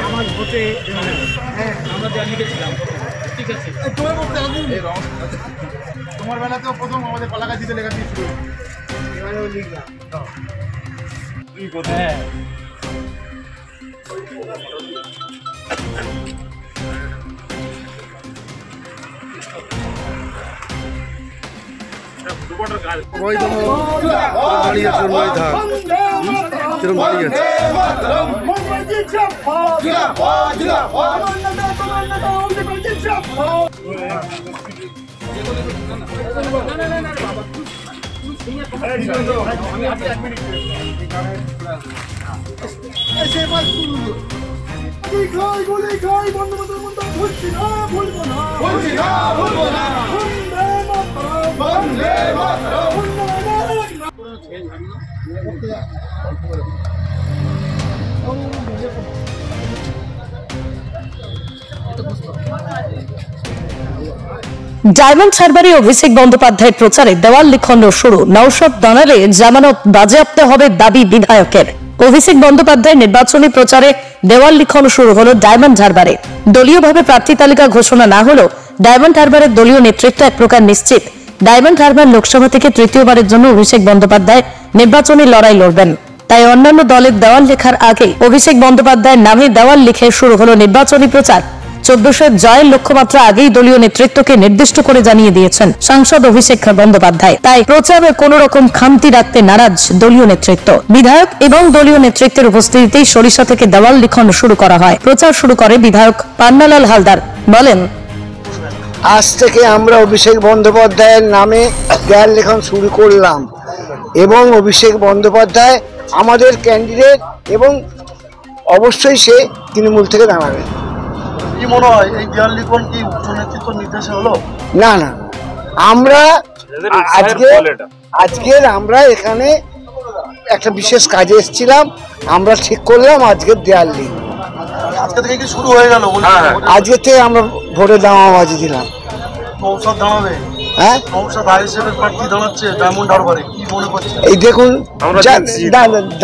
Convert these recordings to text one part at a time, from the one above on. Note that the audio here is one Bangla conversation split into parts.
আমার ভোটে হ্যাঁ আমরা দেওয়া লিখেছিলাম। ঠিক আছে, তোমার বেলা তো প্রথম আমাদের কলাগাছিতে লেখা দিয়েছিল, এবারেও লিখলাম। হ্যাঁ দাঁড়িয়ে আছে নয় ধার কিরম দাঁড়িয়ে আছে। ডায়মন্ড হারবারে অভিষেক বন্দ্যোপাধ্যায়ের প্রচারে দেওয়াল লিখন শুরু। নওশাদ দাঁড়ালে জামানত বাজেয়াপ্ত হবে দাবি বিধায়কের। অভিষেক বন্দ্যোপাধ্যায়ের নির্বাচনী প্রচারে দেওয়াল লিখন শুরু হলো ডায়মন্ড হারবারে। দলীয়ভাবে প্রার্থী তালিকা ঘোষণা না হলেও ডায়মন্ড হারবারের দলীয় নেতৃত্ব এক প্রকার নিশ্চিত, ডায়মন্ড হারবার লোকসভা থেকে তৃতীয়বারের জন্য অভিষেক বন্দ্যোপাধ্যায় নির্বাচনী লড়াই লড়বেন। তাই অন্যান্য দলের দেওয়াল লেখার আগে অভিষেক বন্দ্যোপাধ্যায়ের নামে দেওয়াল লিখে শুরু হলো নির্বাচনী প্রচার। 1400 জয়ের লক্ষ্যমাত্রা আগেই দলীয় নেতৃত্বকে নির্দিষ্ট করে জানিয়ে দিয়েছেন সাংসদ অভিষেক বন্দ্যোপাধ্যায়। তাই প্রচারে কোনো রকম খামতি রাখতে নারাজ দলীয় নেতৃত্ব। বিধায়ক এবং দলীয় নেতৃত্বের উপস্থিতিতেই সরিষা থেকে দেওয়াল লিখন শুরু করা হয়। প্রচার শুরু করে বিধায়ক পান্নালাল হালদার। বলেন, আজ থেকে আমরা অভিষেক বন্দ্যোপাধ্যায়ের নামে দেওয়াল লেখন শুরু করলাম এবং অভিষেক বন্দ্যোপাধ্যায় আমাদের ক্যান্ডিডেট এবং অবশ্যই সে তৃণমূল থেকে দাঁড়াবে। কি মনে হয় এই দেওয়াল লিখন কি উচ্চ নেতৃত্ব নির্দেশে হলো? না না, আমরা আজকের আমরা এখানে একটা বিশেষ কাজে এসেছিলাম, আমরা ঠিক করলাম আজকের দেওয়াল লিখন। আজকে থেকে কি শুরু হয়ে গেল? আজকে থেকে আমরা ভোটে দামাবাজি দিলাম। নওশাদ দাঁড়াবে? হ্যাঁ, নওশাদ আইএসএফ এর প্রার্থী দাঁড়াচ্ছে ডায়মন্ড হারবারে, কি মনে করছে? এই দেখুন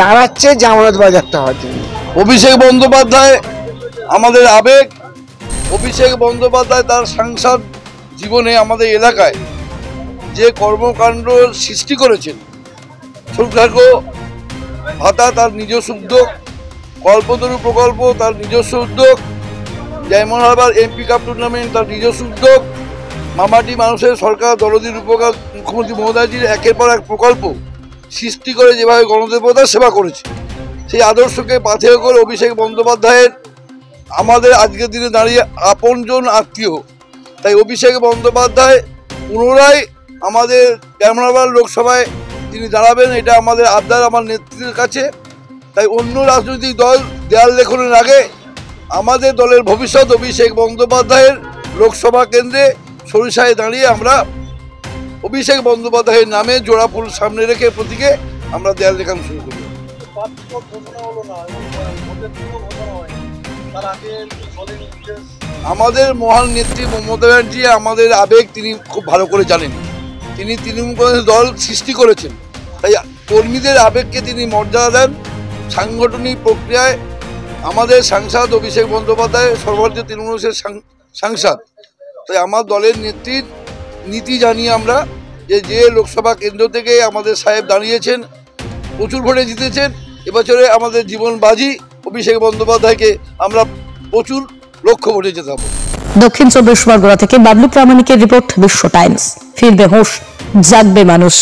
দাঁড়াচ্ছে জামানত বাজেয়াপ্ত হওয়ার জন্য। অভিষেক বন্দ্যোপাধ্যায় আমাদের আবেগ। অভিষেক বন্দ্যোপাধ্যায় তার সাংসদ জীবনে আমাদের এলাকায় যে কর্মকাণ্ড সৃষ্টি করেছেন, ছোটখাটো ভাতা তার নিজস্ব উদ্যোগ, কল্পতরু প্রকল্প তার নিজস্ব উদ্যোগ, diamond Harbour MP cup tournament তার নিজস্ব উদ্যোগ, মামাটি মানুষের সরকার দরদির উপকার মুখ্যমন্ত্রী মহোদয়জির একের পর এক প্রকল্প সৃষ্টি করে যেভাবে গণদেবতার সেবা করেছে, সেই আদর্শকে পাথেয় করে অভিষেক বন্দ্যোপাধ্যায়ের আমাদের আজকের দিনে দাঁড়িয়ে আপনজন আত্মীয়। তাই অভিষেক বন্দ্যোপাধ্যায় পুনরায় আমাদের ডায়মন্ড হারবার লোকসভায় তিনি দাঁড়াবেন, এটা আমাদের আবদার আমার নেতৃত্বের কাছে। তাই অন্য রাজনৈতিক দল দেওয়াল লেখনের আগে আমাদের দলের ভবিষ্যৎ অভিষেক বন্দ্যোপাধ্যায়ের লোকসভা কেন্দ্রে সরিষায় দাঁড়িয়ে আমরা অভিষেক বন্দ্যোপাধ্যায়ের নামে জোড়া ফুল সামনে রেখে প্রতীকে আমরা দেওয়াল লেখানো শুরু করি। আমাদের মহান নেত্রী মমতা ব্যানার্জি আমাদের আবেগ তিনি খুব ভালো করে জানেন। তিনি তৃণমূল কংগ্রেস দল সৃষ্টি করেছেন, তাই কর্মীদের আবেগকে তিনি মর্যাদা দেন। সাংগঠনিক প্রক্রিয়ায় আমাদের সাংসদ অভিষেক বন্দ্যোপাধ্যায় সর্বভারতীয় তৃণমূল সাংসদ। তাই আমার দলের নেত্রীর নীতি জানি আমরা যে লোকসভা কেন্দ্র থেকে আমাদের সাহেব দাঁড়িয়েছেন, প্রচুর ভোটে জিতেছেন। এবছরে আমাদের জীবন বাজি অভিষেক বন্দ্যোপাধ্যায়কে আমরা প্রচুর লক্ষ্য ভোটে জেতাবো। দক্ষিণ 24 পরগনা থেকে বাবলু প্রামাণিকের রিপোর্ট, বিশ্ব টাইমস। ফিরবে হোশ, জাগবে মানুষ।